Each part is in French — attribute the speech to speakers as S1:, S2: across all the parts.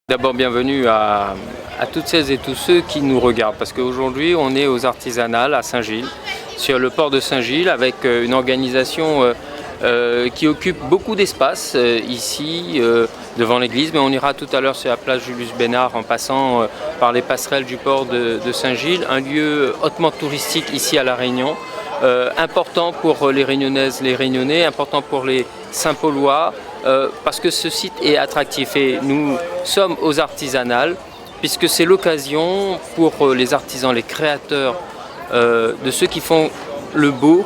S1: D'abord, bienvenue à toutes celles et tous ceux qui nous regardent, parce qu'aujourd'hui, on est aux Artisanales à Saint-Gilles, sur le port de Saint-Gilles, avec une organisation qui occupe beaucoup d'espace ici, devant l'église, mais on ira tout à l'heure sur la place Julius Bénard en passant par les passerelles du port de Saint-Gilles, un lieu hautement touristique ici à La Réunion, important pour les Réunionnaises, les Réunionnais, important pour les Saint-Paulois, parce que ce site est attractif et nous sommes aux Artisanales puisque c'est l'occasion pour les artisans, les créateurs de ceux qui font le beau,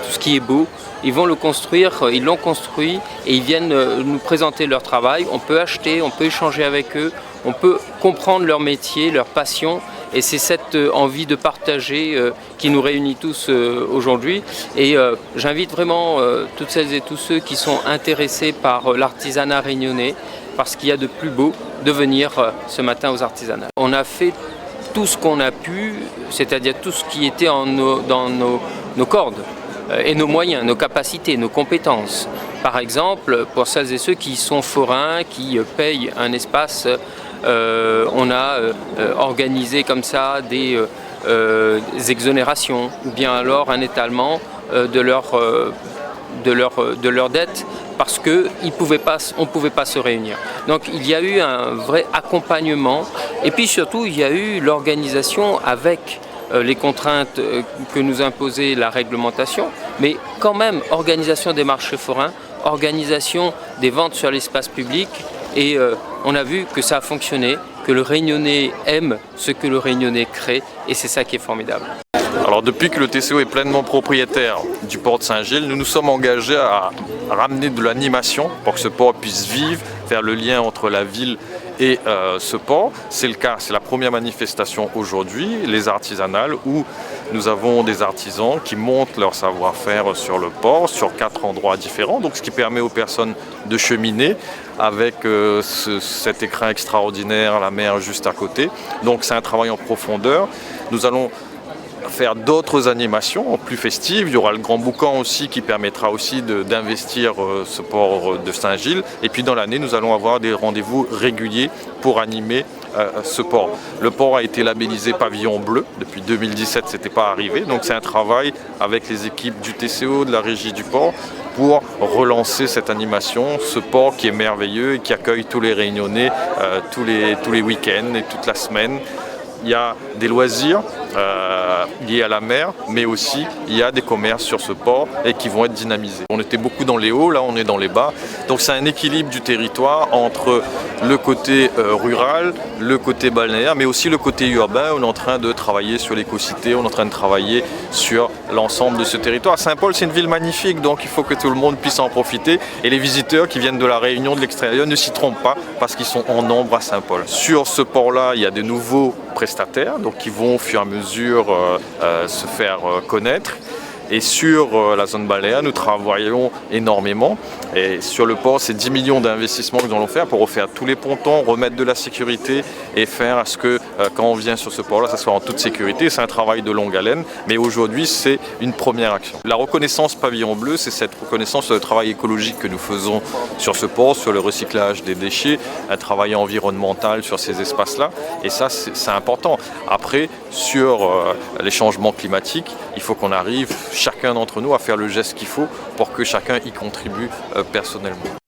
S1: tout ce qui est beau, ils vont le construire, ils l'ont construit et ils viennent nous présenter leur travail. On peut acheter, on peut échanger avec eux, on peut comprendre leur métier, leur passion. Et c'est cette envie de partager qui nous réunit tous aujourd'hui. Et j'invite vraiment toutes celles et tous ceux qui sont intéressés par l'artisanat réunionnais, parce qu'il y a de plus beau, de venir ce matin aux Artisanales. On a fait tout ce qu'on a pu, c'est-à-dire tout ce qui était dans nos cordes et nos moyens, nos capacités, nos compétences. Par exemple, pour celles et ceux qui sont forains, qui payent un espace, on a organisé comme ça des exonérations ou bien alors un étalement de leur dette parce qu'on ne pouvait pas se réunir. Donc il y a eu un vrai accompagnement et puis surtout il y a eu l'organisation avec les contraintes que nous imposait la réglementation, mais quand même organisation des marchés forains, organisation des ventes sur l'espace public. Et on a vu que ça a fonctionné, que le Réunionnais aime ce que le Réunionnais crée et c'est ça qui est formidable.
S2: Alors depuis que le TCO est pleinement propriétaire du port de Saint-Gilles, nous nous sommes engagés à ramener de l'animation pour que ce port puisse vivre, faire le lien entre la ville et ce port. C'est le cas, c'est la première manifestation aujourd'hui, les artisanales, où nous avons des artisans qui montent leur savoir-faire sur le port, sur 4 endroits différents, donc ce qui permet aux personnes de cheminer avec cet écrin extraordinaire, la mer juste à côté. Donc c'est un travail en profondeur. Nous allons faire d'autres animations plus festives. Il y aura le Grand Boucan aussi qui permettra aussi d'investir ce port de Saint-Gilles. Et puis dans l'année, nous allons avoir des rendez-vous réguliers pour animer ce port. Le port a été labellisé pavillon bleu. Depuis 2017, ce n'était pas arrivé. Donc c'est un travail avec les équipes du TCO, de la régie du port, pour relancer cette animation, ce port qui est merveilleux et qui accueille tous les Réunionnais tous les week-ends et toute la semaine. Il y a des loisirs liés à la mer, mais aussi il y a des commerces sur ce port et qui vont être dynamisés. On était beaucoup dans les hauts, là on est dans les bas. Donc c'est un équilibre du territoire entre le côté rural, le côté balnéaire, mais aussi le côté urbain. On est en train de travailler sur l'écocité, on est en train de travailler sur l'ensemble de ce territoire. Saint-Paul, c'est une ville magnifique, donc il faut que tout le monde puisse en profiter. Et les visiteurs qui viennent de la Réunion, de l'extérieur, ne s'y trompent pas parce qu'ils sont en nombre à Saint-Paul. Sur ce port-là, il y a de nouveaux prestataires, donc qui vont au fur et à mesure se faire connaître. Et sur la zone balnéaire, nous travaillons énormément. Et sur le port, c'est 10 millions d'investissements que nous allons faire pour refaire tous les pontons, remettre de la sécurité et faire à ce que quand on vient sur ce port-là, ça soit en toute sécurité. C'est un travail de longue haleine, mais aujourd'hui, c'est une première action. La reconnaissance pavillon bleu, c'est cette reconnaissance sur le travail écologique que nous faisons sur ce port, sur le recyclage des déchets, un travail environnemental sur ces espaces-là. Et ça, c'est important. Après, sur les changements climatiques, il faut qu'on arrive chacun d'entre nous à faire le geste qu'il faut pour que chacun y contribue personnellement.